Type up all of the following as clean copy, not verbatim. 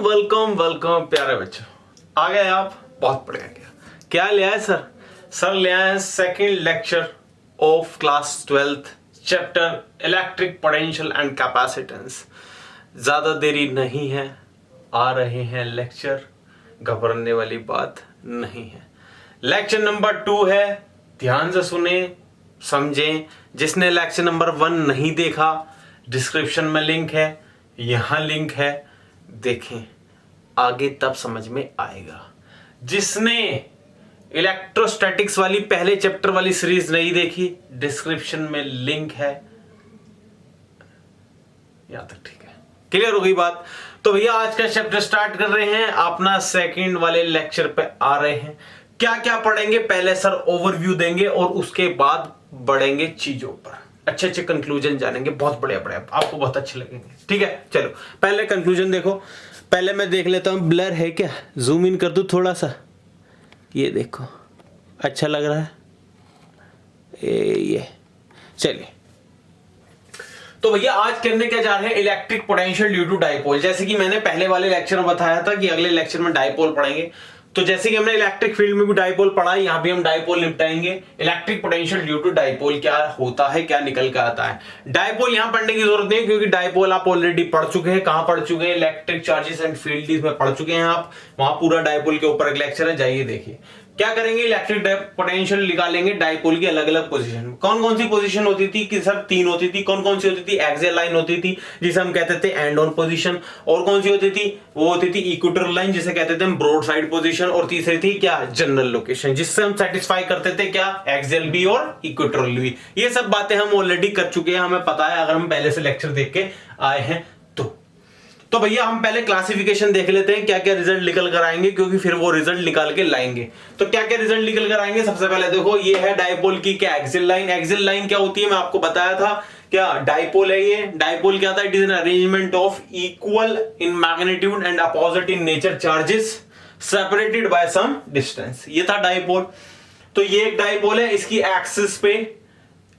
Welcome welcome प्यारे बच्चों, आ गए आप। बहुत बढ़िया। क्या ले आए सर? सर ले आए second lecture of class 12th chapter electric potential and capacitance. ज्यादा देरी नहीं है, आ रहे हैं लेक्चर, घबराने वाली बात नहीं है। लेक्चर नंबर 2 है, ध्यान से सुने समझें। जिसने लेक्चर नंबर 1 नहीं देखा, डिस्क्रिप्शन में लिंक है, यहां लिंक है, देखें, आगे तब समझ में आएगा। जिसने इलेक्ट्रोस्टैटिक्स वाली पहले चैप्टर वाली सीरीज नहीं देखी, डिस्क्रिप्शन में लिंक है, यहां तक ठीक है। क्लियर हो गई बात? तो भैया आज का चैप्टर स्टार्ट कर रहे हैं, अपना सेकंड वाले लेक्चर पे आ रहे हैं। क्या क्या पढ़ेंगे, पहले सर ओवरव्यू देंगे और उसके बाद बढ़ेंगे चीजों पर, अच्छे अच्छे कंक्लूजन जानेंगे, बहुत बढ़िया बढ़िया, आपको बहुत अच्छे लगेंगे। ठीक है, चलो पहले कंक्लूजन देखो। पहले मैं देख लेता हूं ब्लर है क्या, जूम इन कर दूं थोड़ा सा, ये देखो अच्छा लग रहा है ये। चलिए, तो भैया आज करने क्या जा रहे हैं, electric potential due to dipole. जैसे कि मैंने पहले वाले लेक्चर में बताया था कि अगले लेक्चर में डाइपोल पढ़ेंगे, तो जैसे कि हमने इलेक्ट्रिक फील्ड में भी डाइपोल पढ़ा, यहां भी हम डाइपोल निपटाएंगे। Electric potential due to dipole क्या होता है, क्या निकल के आता है। डाइपोल यहां पढ़ने की जरूरत नहीं है, क्योंकि डाइपोल आप ऑलरेडी पढ़ चुके हैं। कहां पढ़ चुके हैं? इलेक्ट्रिक चार्जेस एंड फील्ड में पढ़ चुके हैं आप, वहां पूरा डाइपोल के ऊपर एक लेक्चर है, जाइए देखिए। क्या करेंगे, इलेक्ट्रिक पोटेंशियल निकालेंगे डाइपोल की अलग अलग पोजीशन। कौन कौन सी पोजीशन होती थी कि सर 3 होती थी। कौन कौन सी होती थी? एक्सियल लाइन होती थी जिसे हम कहते थे एंड ऑन पोजीशन, और कौन सी होती थी? वो होती थी इक्वेटोरियल लाइन जिसे कहते थे हम ब्रॉड साइड पोजीशन, और तीसरी थी क्या? जनरल लोकेशन, जिससे हम सेटिस्फाई करते थे क्या? एक्सियल भी और इक्वेटोरियल भी। ये सब बातें हम ऑलरेडी कर चुके हैं, हमें पता है, अगर हम पहले से लेक्चर देख के आए हैं तो भैया हम पहले क्लासिफिकेशन देख लेते हैं, क्या क्या रिजल्ट निकल कर आएंगे, क्योंकि फिर वो रिजल्ट निकाल के लाएंगे। तो क्या क्या रिजल्ट निकल कर आएंगे, सबसे पहले देखो, ये है डाइपोल की क्या? Axial line. एक्सियल लाइन क्या होती है, मैं आपको बताया था क्या? डाइपोल है ये। डाइपोल क्या था? It is an arrangement of equal in magnitude and opposite in nature charges separated by some distance. ये था डाइपोल। तो ये एक डाइपोल है, इसकी एक्सिस पे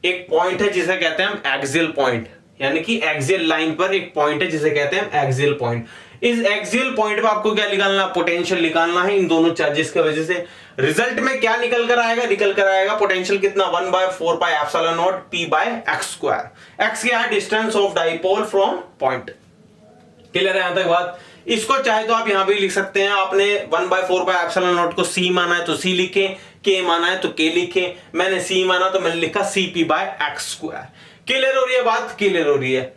एक पॉइंट है जिसे कहते हैं हम एक्सियल पॉइंट, यानी कि एक्सियल लाइन पर एक पॉइंट है जिसे कहते हैं एक्सियल पॉइंट। इस एक्सियल पॉइंट पे आपको क्या निकालना? पोटेंशियल निकालना है इन दोनों चार्जेस की वजह से। रिजल्ट में क्या निकल कर आएगा? निकल कर आएगा पोटेंशियल कितना? 1/4πε0 p/x²। x क्या है? Distance of dipole from point. Clear है यहां तक बात? इसको चाहे तो आप यहां भी लिख सकते हैं। आपने 1/4πε0 को c माना है तो c लिखें, k माना है तो k लिखें। मैंने c माना तो मैंने लिखा cp/x²। क्लियर हो रही है बात? क्लियर हो रही है।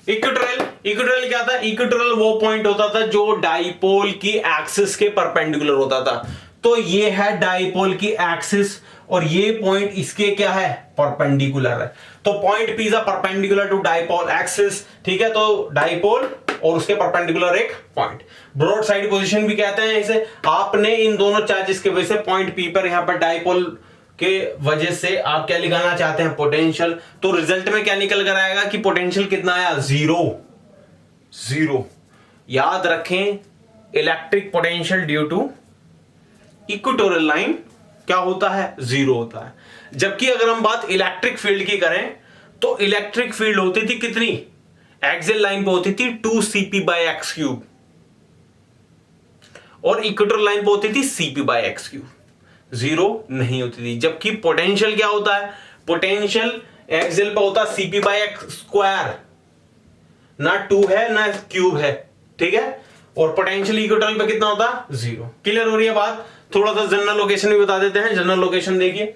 इक्वेटोरियल क्या था? इक्वेटोरियल वो पॉइंट होता था जो डाइपोल की एक्सिस के परपेंडिकुलर होता था। तो ये है डाइपोल की एक्सिस, और ये पॉइंट इसके क्या है? परपेंडिकुलर है। तो point P is perpendicular to dipole axis. ठीक है, तो डाइपोल और उसके परपेंडिकुलर एक पॉइंट, ब्रॉड साइड पोजीशन भी कहते हैं इसे। आपने इन दोनों चार्जेस की वजह से पॉइंट P पर यहां पर डाइपोल के वजह से आप क्या निकालना चाहते हैं? पोटेंशियल। तो रिजल्ट में क्या निकल कर आएगा कि पोटेंशियल कितना आया? 0। याद रखें, electric potential due to equatorial line क्या होता है? 0 होता है। जबकि अगर हम बात इलेक्ट्रिक फील्ड की करें तो इलेक्ट्रिक फील्ड होती थी कितनी? एक्सियल लाइन पे होती थी 2cp/x³, और इक्वेटोरियल लाइन पे होती थी cp/x³। 0 नहीं होती थी। जबकि पोटेंशियल क्या होता है? पोटेंशियल एक्सियल पे होता cp/x², ना 2 है ना क्यूब है। ठीक है, और पोटेंशियल इक्वेटोरियल पे कितना होता? 0। क्लियर हो रही है बात? थोड़ा सा जनरल लोकेशन भी बता देते हैं। जनरल लोकेशन देखिए,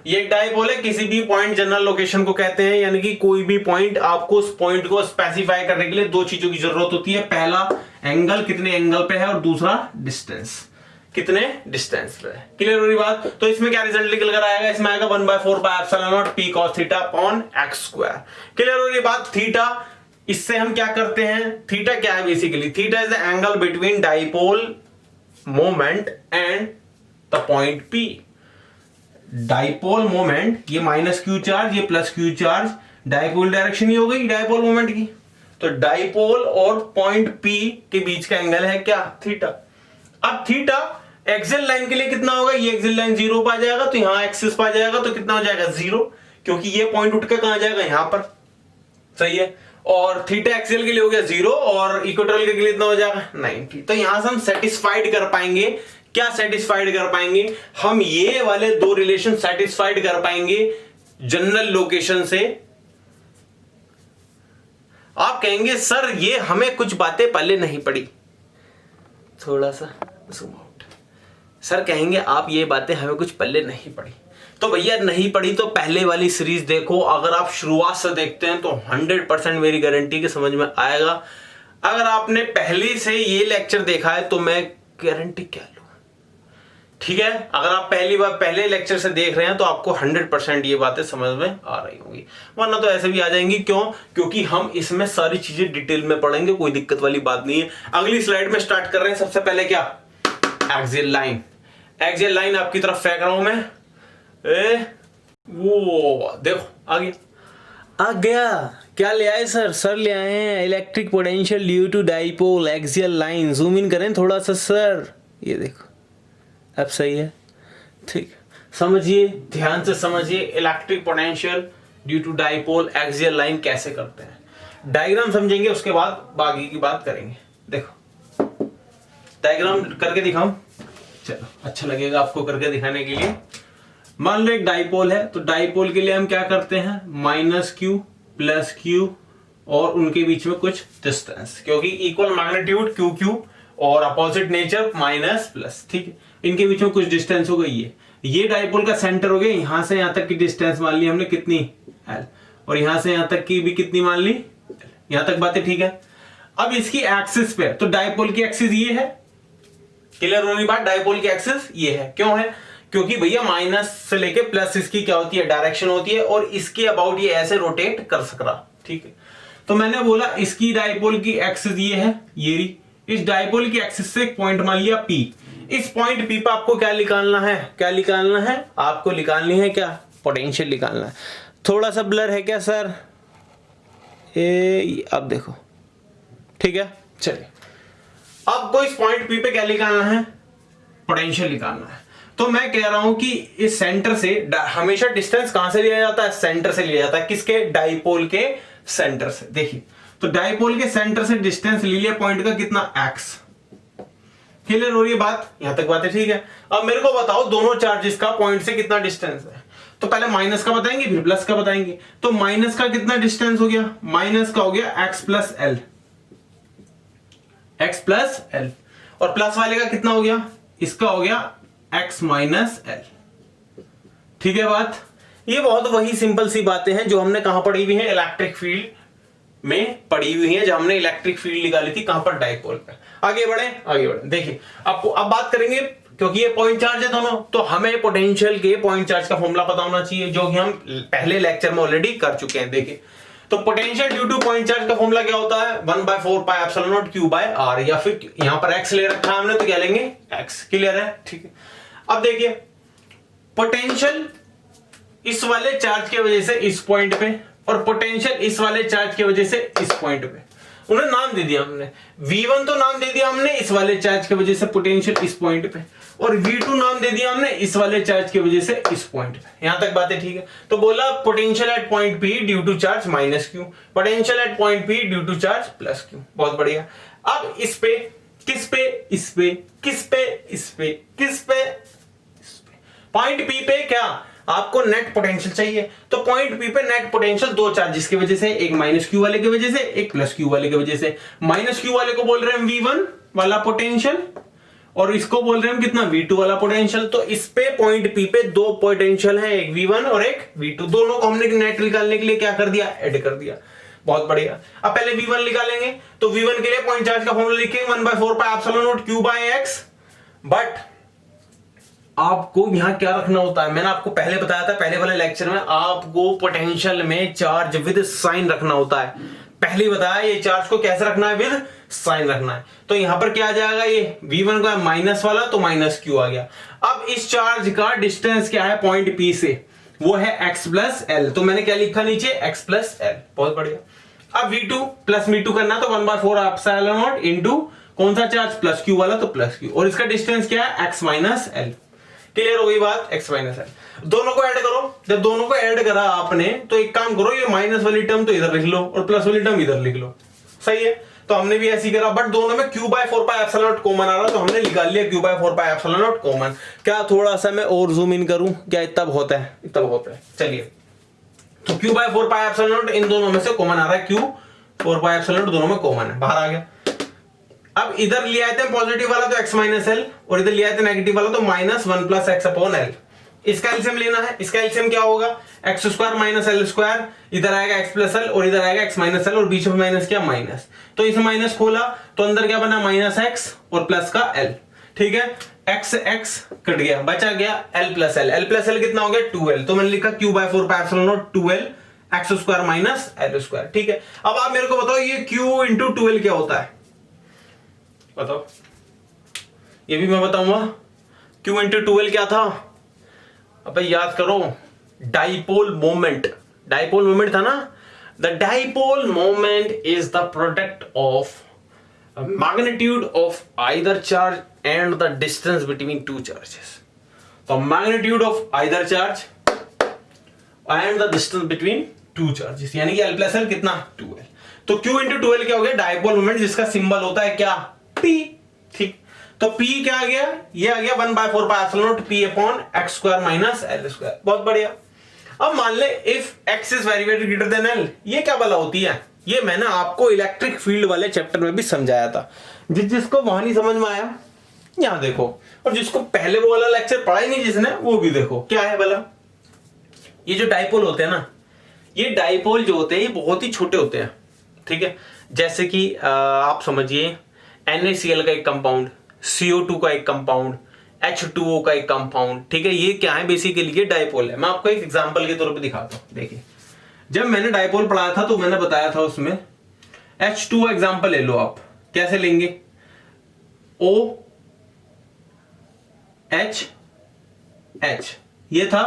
ये एक डाइपोल है, किसी भी पॉइंट जनरल लोकेशन को कहते हैं, यानी कि कोई भी पॉइंट, आपको उस पॉइंट को स्पेसिफाई करने के लिए 2 चीजों की जरूरत होती है। पहला एंगल, कितने एंगल पे है, और दूसरा डिस्टेंस, कितने डिस्टेंस पे है। क्लियर हो रही बात? तो इसमें क्या रिजल्ट निकल कर आएगा? इसमें आएगा 1/4πε0 p cos θ/x²। क्लियर हो रही बात? थीटा, इससे हम क्या करते हैं? थीटा क्या है basically? Theta is the angle between dipole moment and the point P। Dipole moment, ये -q चार्ज, ये +q चार्ज, डाइपोल डायरेक्शन ही हो गई डाइपोल मोमेंट की। तो डाइपोल और पॉइंट P के बीच का एंगल है क्या? थीटा। अब थीटा एक्सियल लाइन के लिए कितना होगा? ये एक्सियल लाइन 0 पर आ जाएगा, तो यहां एक्सिस पर आ जाएगा, तो कितना हो जाएगा? 0, क्योंकि ये पॉइंट उठ के कहां जाएगा? यहां पर। सही है। और थीटा एक्सियल के लिए हो गया 0 और इक्वेटोरियल के लिए इतना हो जाएगा 90। तो यहां से हम सेटिस्फाइड कर पाएंगे, क्या सेटिस्फाइड कर पाएंगे हम, ये वाले दो रिलेशन सेटिस्फाइड कर पाएंगे जनरल लोकेशन से। आप कहेंगे सर ये हमें कुछ बातें पहले नहीं पड़ी, थोड़ा सा जूम आउट। सर कहेंगे आप ये बातें हमें कुछ पल्ले नहीं पड़ी, तो भैया नहीं पड़ी तो पहले वाली सीरीज देखो। अगर आप शुरुआत से देखते हैं तो 100% मेरी गारंटी के समझ में आएगा। अगर आपने पहले से ये लेक्चर देखा है तो मैं गारंटी क्या लूं, ठीक है। अगर आप पहली बार पहले लेक्चर से देख रहे हैं तो आपको 100% ये बातें समझ में आ रही होंगी, वरना तो ऐसे भी आ जाएंगी। क्यों? क्योंकि हम इसमें सारी चीजें डिटेल में पढ़ेंगे, कोई दिक्कत वाली बात नहीं है। अगली स्लाइड में स्टार्ट कर रहे हैं। सबसे पहले क्या, एक्सियल लाइन। एक्सियल लाइन आपकी तरफ फेंक रहा हूं मैं, वो देखो आ गया। क्या ले आए सर? सर ले आए हैं electric potential due to dipole axial line. Zoom in करें थोड़ा सा सर, ये देखो अब सही है, ठीक। समझिए, ध्यान से समझिए, electric potential due to dipole axial line कैसे करते हैं। डायग्राम समझेंगे, उसके बाद बाकी की बात करेंगे। देखो डायग्राम करके दिखाऊं, चलो अच्छा लगेगा आपको करके दिखाने के लिए। मान लो एक डाइपोल है, तो डाइपोल के लिए हम क्या करते हैं, -q + q और उनके बीच में कुछ डिस्टेंस, क्योंकि इक्वल मैग्नीट्यूड q और अपोजिट नेचर माइनस, ठीक है। इनके बीच में कुछ डिस्टेंस हो गई है। ये डाइपोल का सेंटर हो गया, यहां से यहां तक की डिस्टेंस मान ली हमने कितनी, l, और यहां से यहां तक की भी कितनी मान ली, यहां तक बातें ठीक है। अब इसकी एक्सिस पे, तो डाइपोल की एक्सिस ये है, क्लियर होने बात, डाइपोल की एक्सिस ये है। क्यों है? क्योंकि भैया माइनस से लेके प्लस इसकी क्या होती है, डायरेक्शन होती है, और इसके अबाउट ये ऐसे रोटेट कर सक रहा, ठीक है। तो मैंने बोला इसकी डाइपोल की एक्सिस ये है, ये रही। इस डाइपोल की एक्सिस से एक पॉइंट मान लिया P। इस पॉइंट P पे आपको क्या निकालना है, क्या निकालना है आपको, निकालनी है क्या, पोटेंशियल निकालना है। थोड़ा सा ब्लर है क्या सर, अब देखो, ठीक है। चलिए आपको इस पॉइंट P पे क्या निकालना है, पोटेंशियल निकालना है। तो मैं कह रहा हूं कि इस सेंटर से हमेशा डिस्टेंस कहां से लिया जाता है, सेंटर से लिया जाता है। किसके, डाइपोल के सेंटर से। देखिए तो डाइपोल के सेंटर से डिस्टेंस ले लिया पॉइंट का कितना, x। क्लियर हो रही है बात, यहां तक बात है, ठीक है। अब मेरे को बताओ दोनों चार्जेस का पॉइंट से कितना डिस्टेंस है। तो पहले माइनस का बताएंगे फिर प्लस का बताएंगे। तो माइनस का कितना डिस्टेंस हो गया, माइनस का हो गया x + l, x + l, और प्लस वाले का कितना हो गया, इसका हो गया x - l, ठीक है बात। ये बहुत वही सिंपल सी बातें हैं जो हमने कहां पढ़ी हुई हैं, इलेक्ट्रिक फील्ड में पढ़ी हुई है, जब हमने इलेक्ट्रिक फील्ड निकाली थी, कहां पर, डाइपोल पर। आगे बढ़े। देखिए अब बात करेंगे, क्योंकि ये पॉइंट चार्ज है दोनों, तो हमें पोटेंशियल के पॉइंट चार्ज का फॉर्मूला पता होना चाहिए, जो कि हम पहले लेक्चर में ऑलरेडी कर चुके हैं। देखिए तो potential due to point charge का फॉर्मूला क्या होता है, 1/4πε0 q/r, या फिर यहां पर x ले रखा है हमने तो क्या लेंगे, x। क्लियर है, ठीक है। अब देखिए पोटेंशियल इस वाले चार्ज की वजह से इस पॉइंट पे, और पोटेंशियल इस वाले चार्ज की वजह से इस पॉइंट पे, उन्हें नाम दे दिया हमने। V1 तो नाम दे दिया हमने इस वाले चार्ज की वजह से पोटेंशियल इस पॉइंट पे, और V2 नाम दे दिया हमने इस वाले चार्ज की वजह से इस पॉइंट पे। यहां तक बातें ठीक है। तो बोला potential at point P due to charge -q, potential at point P due to charge +q। बहुत बढ़िया। अब इस पे, किस पे, इस पे, किस पे, इस पे, किस पे, पॉइंट P पे क्या आपको नेट पोटेंशियल चाहिए। तो पॉइंट P पे नेट पोटेंशियल दो चार्जेस की वजह से, एक -q वाले की वजह से, एक +q वाले की वजह से। -q वाले को बोल रहे हैं V1 वाला पोटेंशियल, और इसको बोल रहे हैं कितना, V2 वाला पोटेंशियल। तो इस पे पॉइंट P पे दो पोटेंशियल है, एक V1 और एक V2। दोनों को हमने नेट निकालने के लिए क्या कर दिया, ऐड कर दिया। बहुत बढ़िया। अब पहले V1 निकालेंगे, तो V1 के लिए पॉइंट चार्ज का फॉर्मूला लिखेंगे 1/4πε0 q/x। बट आपको यहां क्या रखना होता है, मैंने आपको पहले बताया था पहले वाले लेक्चर में, आपको पोटेंशियल में चार्ज विद साइन रखना होता है। पहले बताया ये चार्ज को कैसे रखना है, विद साइन रखना है। तो यहां पर क्या आ जाएगा, ये V1 का माइनस वाला तो -q आ गया। अब इस चार्ज का डिस्टेंस क्या है पॉइंट P से, वो है x + l। तो मैंने क्या लिखा नीचे, x + l। बहुत बढ़िया। अब V2 + V2 करना, तो 1/4πε0 इंटू कौन सा चार्ज, +q वाला, तो +q, और इसका डिस्टेंस क्या है, x - l। क्लियर हो गई बात? x माइनस एल, दोनों को ऐड करो। जब दोनों को ऐड करा आपने तो एक काम करो, ये माइनस वाली टर्म तो इधर लिख लो और प्लस वाली टर्म इधर लिख लो, सही है? तो हमने भी ऐसे ही करा, बट दोनों में q by 4 pi epsilon not common आ रहा, तो हमने निकाल लिया q by 4 pi epsilon not common. क्या थोड़ा सा मैं और जूम इन करूं? क्या इतना बहुत है? इतना बहुत है। चलिए, तो q by 4 pi epsilon naught इन दोनों में से कॉमन आ रहा है, q 4 पाई एप्सिलॉन नॉट दोनों में कॉमन है, बाहर आ गया। अब इधर ले आए थे पॉजिटिव वाला तो x माइनस एल, और इधर ले आए थे नेगेटिव वाला तो minus 1 plus x upon L. इसका एलसीएम लेना है, इसका एलसीएम क्या होगा? X square minus l square, इधर आएगा एक्स प्लस एल और इधर आएगा एक्स माइनस एल, और बीच में माइनस क्या? माइनस। तो इस माइनस खोला तो अंदर क्या बना? माइनस एक्स और प्लस का एल, ठीक है? एक्स एक्स कट गया, बचा गया l plus l. L plus l कितना हो गया? 2l। तो मैंने लिखा q by 4 pi epsilon naught 2l x square minus l square, ठीक है? अब आप मेरे को बताओ ये q इंटू 2l क्या होता है? बताओ, ये भी मैं बताऊंगा। q इंटू 2l क्या था? अब याद करो, डाइपोल मोमेंट। डाइपोल मोमेंट था ना? The dipole moment is the product of magnitude of either charge and the distance between two charges. तो magnitude of either charge and the distance between two charges, यानी कि L plus l कितना? 2l। तो q into 2l क्या हो गया? Dipole moment, जिसका symbol होता है क्या? p, ठीक? तो p क्या आ गया? ये आ गया 1 by 4 pi epsilon naught p upon x square minus l square. बहुत बढ़िया। अब मान ले if x is very very greater than l, ये क्या भला होती है? ये मैंने आपको इलेक्ट्रिक फील्ड वाले चैप्टर में भी समझाया था। जिसको वहां नहीं समझ में आया, यहां देखो, और जिसको पहले वो वाला लेक्चर पढ़ा ही नहीं जिसने, वो भी देखो। क्या है भला? ये जो डाइपोल होते हैं ना, ये डाइपोल जो होते हैं ये बहुत ही छोटे होते हैं, ठीक है? जैसे कि आप समझिए NaCl का एक कंपाउंड, CO2 का एक कंपाउंड, H2O का एक कंपाउंड, ठीक है? ये क्या है? बेसिकली ये डाइपोल है। मैं आपको एक एग्जांपल के तौर पे दिखाता हूं। देखिए, जब मैंने डाइपोल पढ़ाया था तो मैंने बताया था उसमें H2O एग्जांपल ले लो आप। कैसे लेंगे? OH ये था,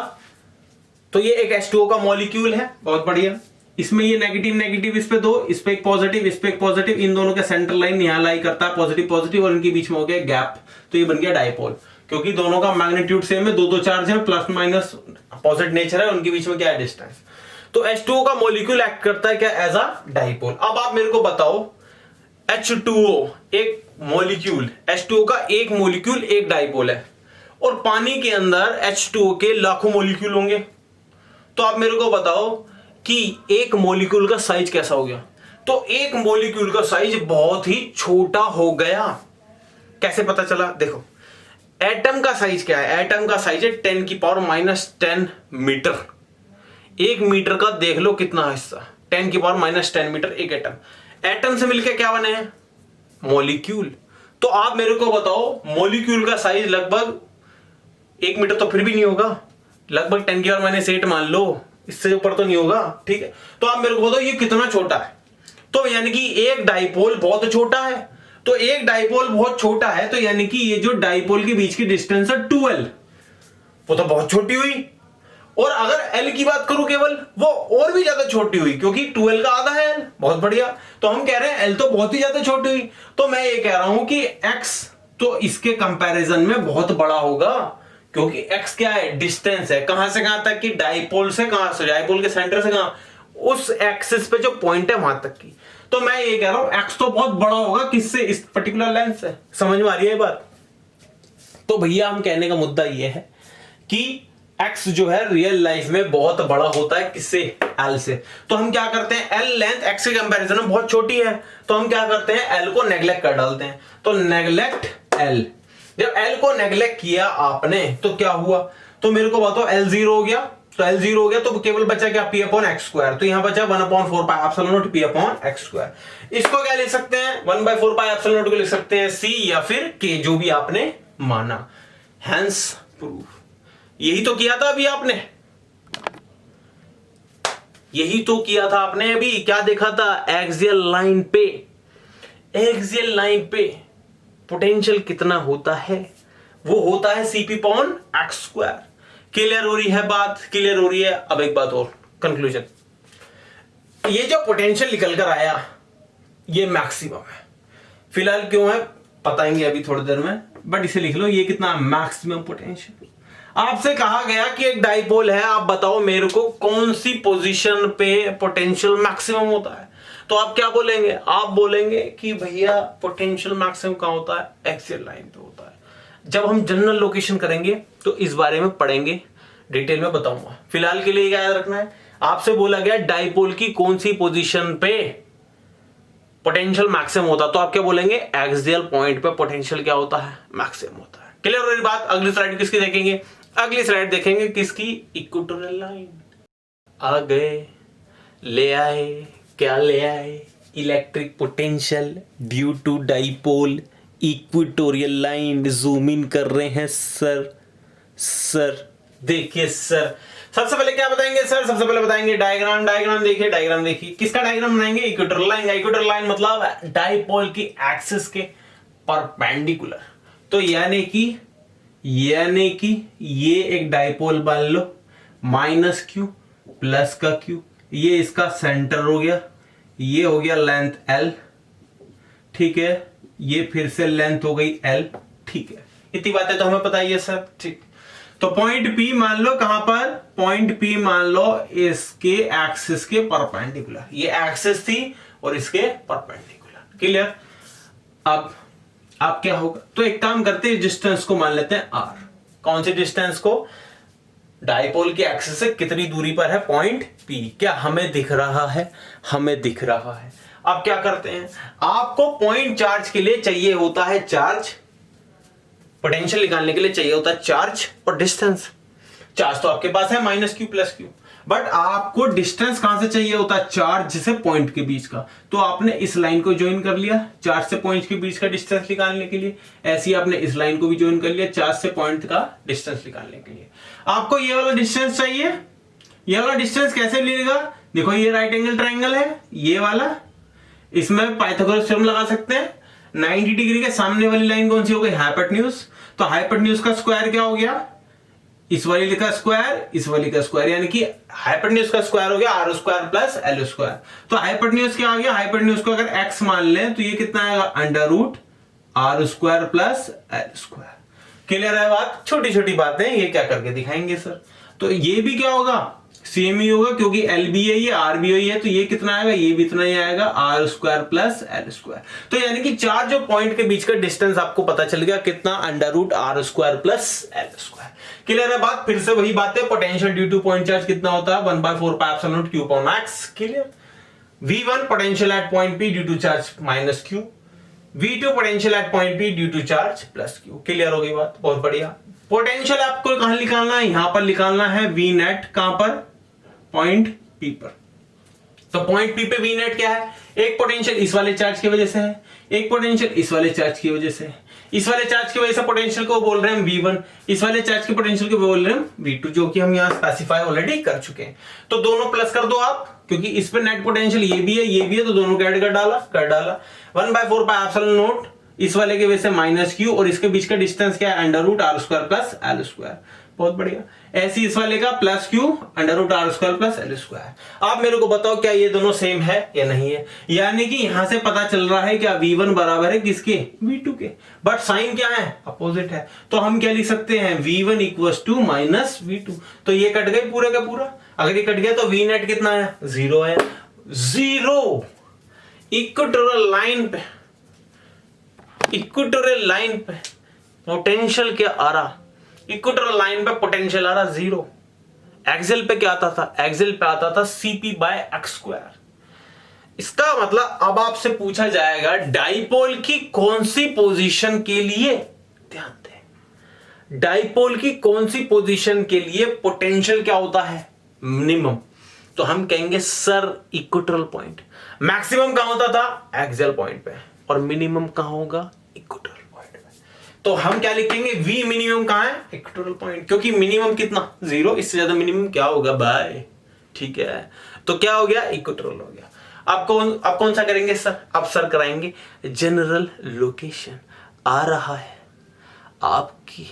तो ये एक H2O का मॉलिक्यूल है, बहुत बढ़िया। इसमें ये नेगेटिव नेगेटिव, इस पे दो, इस पे एक पॉजिटिव, इस पे एक पॉजिटिव, इन दोनों के सेंटर लाइन यहां लाई करता है पॉजिटिव पॉजिटिव, और इनके बीच में हो गया गैप, तो ये बन गया डाइपोल। क्योंकि दोनों का मैग्नीट्यूड सेम है, दो चार्ज है, प्लस माइनस अपोजिट नेचर है, उनके बीच में क्या है? डिस्टेंस। तो H2O का मॉलिक्यूल एक्ट करता है क्या? As a dipole. अब आप मेरे को बताओ, H2O एक मॉलिक्यूल, H2O का एक मॉलिक्यूल एक डाइपोल है, और पानी के अंदर H2O के लाखों मॉलिक्यूल होंगे। तो आप मेरे को बताओ कि एक मॉलिक्यूल का साइज कैसा हो गया? तो एक मॉलिक्यूल का साइज बहुत ही छोटा हो गया। कैसे पता चला? देखो, एटम का साइज क्या है? एटम का साइज है 10 की पावर माइनस 10 मीटर। एक मीटर का देख लो कितना हिस्सा, 10 की पावर माइनस 10 मीटर एक एटम। एटम से मिलकर क्या बने हैं? मॉलिक्यूल। तो आप मेरे को बताओ, मॉलिक्यूल का साइज लगभग 1 मीटर तो फिर भी नहीं होगा, लगभग 10 की पावर माइनस 8 मान लो, इससे ऊपर तो नहीं होगा, ठीक है? तो आप मेरे को बताओ ये कितना छोटा है? तो यानी कि एक डाइपोल बहुत छोटा है। तो एक डाइपोल बहुत छोटा है, तो यानी कि ये जो डाइपोल के बीच की डिस्टेंस है 2l, वो तो बहुत छोटी हुई। और अगर l की बात करूं केवल, वो और भी ज्यादा छोटी हुई, क्योंकि 2l का आधा है l। बहुत बढ़िया। तो हम कह रहे हैं l तो बहुत ही ज्यादा छोटी हुई। तो मैं ये कह रहा हूं कि x तो इसके कंपैरिजन में बहुत बड़ा होगा, क्योंकि x क्या है? डिस्टेंस है। कहां से कहां तक की? डाइपोल से कहां से? डाइपोल के सेंटर से कहां? उस एक्सिस पे जो पॉइंट है वहां तक की। तो मैं ये कह रहा हूं x तो बहुत बड़ा होगा, किससे? इस पर्टिकुलर लेंथ से। समझ में आ रही है ये बात? तो भैया हम कहने का मुद्दा ये है कि x जो है रियल लाइफ में बहुत बड़ा होता है, किससे? l से। तो हम क्या करते हैं, l लेंथ x के कंपैरिजन में बहुत छोटी है, तो हम क्या करते हैं, l को नेग्लेक्ट कर डालते हैं। तो नेग्लेक्ट l। जब l को नेग्लेक्ट किया आपने तो क्या हुआ? तो मेरे को बताओ, l 0 हो गया। तो l 0 हो गया तो केवल बचा क्या? p upon x square. तो यहां बचा 1/4 pi epsilon naught p upon x square. इसको क्या लिख सकते हैं? 1/4 पाई एप्सिलॉन नॉट को लिख सकते हैं c या फिर k, जो भी आपने माना। Hence proof. यही तो किया था अभी आपने, यही तो किया था आपने अभी। क्या देखा था? एक्सियल लाइन पे, एक्सियल लाइन पे पोटेंशियल कितना होता है? वो होता है Cp upon x square. Clear हो रही है बात? क्लियर हो रही है। अब एक बात और, कंक्लूजन। ये जो पोटेंशियल निकल कर आया ये मैक्सिमम है। फिलहाल क्यों है बताएंगे अभी थोड़ी देर में, बट इसे लिख लो, ये कितना? Maximum potential. आपसे कहा गया कि एक डाइपोल है, आप बताओ मेरे को कौन सी पोजीशन पे पोटेंशियल मैक्सिमम होता है। तो आप क्या बोलेंगे, आप बोलेंगे कि भैया पोटेंशियल मैक्सिमम कहां होता है, एक्सियल लाइन पे होता है। जब हम जनरल लोकेशन करेंगे तो इस बारे में पढ़ेंगे, डिटेल में बताऊंगा। फिलहाल के लिए क्या याद रखना है, आपसे बोला गया डाइपोल की कौन सी पोजीशन पे पोटेंशियल मैक्सिमम होता, तो आप क्या बोलेंगे, एक्सियल पॉइंट पे पोटेंशियल क्या होता है, मैक्सिमम होता है। क्लियर हो रही बात। अगली स्लाइड किसकी देखेंगे, अगली स्लाइड देखेंगे किसकी, इक्वेटोरियल लाइन। आ गए, ले आए, क्या ले आए, electric potential due to dipole equatorial line. Zoom in कर रहे हैं सर देखिए सर, सबसे पहले क्या बताएंगे सर, सबसे पहले बताएंगे डायग्राम देखिए किसका डायग्राम बनाएंगे, इक्वेटोरियल लाइन। इक्वेटोरियल लाइन मतलब डाइपोल की एक्सिस के परपेंडिकुलर। तो यानी कि ये एक डाइपोल मान लो, माइनस क्यू प्लस का क्यू, ये इसका सेंटर हो गया, ये हो गया लेंथ L, ठीक है, ये फिर से लेंथ हो गई L, ठीक है। इतनी बातें तो हमें पता ही है सर, ठीक। तो पॉइंट P मान लो कहां पर, पॉइंट P मान लो इसके एक्सिस के परपेंडिकुलर, ये एक्सिस थी और इसके परपेंडिकुलर। क्लियर। अब क्या होगा, तो एक काम करते हैं, डिस्टेंस को मान लेते हैं r। कौन सी डिस्टेंस को, डाइपोल की एक्सिस से कितनी दूरी पर है पॉइंट P, क्या हमें दिख रहा है, हमें दिख रहा है। अब क्या करते हैं, आपको पॉइंट चार्ज के लिए चाहिए होता है चार्ज, पोटेंशियल निकालने के लिए चाहिए होता है चार्ज और डिस्टेंस। चार्ज तो आपके पास है minus Q plus Q, but आपको डिस्टेंस कहां से चाहिए होता है, चार्ज से पॉइंट के बीच का। तो आपने इस लाइन को ज्वाइन कर लिया चार्ज से पॉइंट के बीच का डिस्टेंस निकालने के लिए, ऐसे ही आपने इस लाइन को भी ज्वाइन कर लिया चार्ज से पॉइंट का डिस्टेंस निकालने के लिए। आपको ये वाला डिस्टेंस चाहिए, ये वाला डिस्टेंस कैसे मिलेगा, देखो ये राइट एंगल ट्राइंगल है ये वाला, इसमें पाइथागोरस थ्योरम लगा सकते हैं। 90 डिग्री के सामने वाली लाइन कौन सी हो गई, हाइपोटेन्यूज। तो हाइपोटेन्यूज का स्क्वायर क्या हो गया, इस वाली का स्क्वायर, इस वाली का स्क्वायर, यानी कि हाइपोटेन्यूज का स्क्वायर हो गया r square plus l square. तो हाइपोटेन्यूज क्या आ गया, हाइपोटेन्यूज को अगर x मान लें तो ये कितना आएगा, under root r square plus l square. Clear है बात, छोटी छोटी बातें ये क्या करके दिखाएंगे सर। तो ये भी क्या होगा, सेम ही होगा, क्योंकि एल भी है, ये आर भी है, तो ये कितना आएगा, ये भी इतना ही आएगा, r square plus l square. तो यानी कि चार जो पॉइंट के बीच का डिस्टेंस आपको पता चल गया कितना, under root r square plus l square. Clear है बात, फिर से वही बात है, potential due to point charge कितना होता है, 1/4 pi epsilon naught q upon x। Clear. v1 potential at point p due to charge minus q, v2 potential at point p due to charge plus q। Clear हो गई बात, बहुत बढ़िया। Potential आपको कहां निकालना है, यहां पर निकालना है v नेट, कहां पर, पॉइंट P पर। तो पॉइंट P पे V नेट क्या है, एक पोटेंशियल इस वाले चार्ज की वजह से है, एक पोटेंशियल इस वाले चार्ज की वजह से है। इस वाले चार्ज की वजह से पोटेंशियल को बोल रहे हैं V1, इस वाले चार्ज के पोटेंशियल को बोल रहे हैं V2, जो कि हम यहां स्पेसिफाई ऑलरेडी कर चुके हैं। तो दोनों प्लस कर दो आप, क्योंकि इस पे नेट पोटेंशियल ये भी है, तो दोनों को ऐड कर डाला 1/4 पाई एप्सिलॉन नॉट, इस वाले की वजह से माइनस क्यू, और इसके बीच का डिस्टेंस क्या है, under root r square plus l square. बहुत बढ़िया। ऐसे इस वाले का plus q under root r square plus l square. आप मेरे को बताओ क्या ये दोनों सेम है या नहीं है, यानी कि यहां से पता चल रहा है क्या V1 बराबर है किसके, V2 के, बट साइन क्या है, अपोजिट है। तो हम क्या लिख सकते हैं, V1 equals to minus V2। तो ये कट गए पूरा का पूरा, अगर ये कट गया तो V नेट कितना है, 0 है। 0 इक्वेटोरियल लाइन पे पोटेंशियल क्या आ रहा, इक्वेटोरियल लाइन पे पोटेंशियल आ रहा 0। एक्सियल पे क्या आता था, एक्सियल पे आता था CP/x²। इसका मतलब अब आपसे पूछा जाएगा डाइपोल की कौन सी पोजीशन के लिए, ध्यान दें, डाइपोल की कौन सी पोजीशन के लिए पोटेंशियल क्या होता है, मिनिमम। तो हम कहेंगे सर इक्वेटोरियल पॉइंट। मैक्सिमम कहां होता था, एक्सियल पॉइंट पे, और मिनिमम कहां होगा, इक्वेटोरियल पॉइंट पे। तो हम क्या लिखेंगे, V मिनिमम कहां है, इक्वेटोरियल पॉइंट, क्योंकि मिनिमम कितना, 0, इससे ज्यादा मिनिमम क्या होगा बाय, ठीक है। तो क्या हो गया, इक्वेटोरियल हो गया। अब कौन सा करेंगे सर, अब सर कराएंगे जनरल लोकेशन। आ रहा है आपकी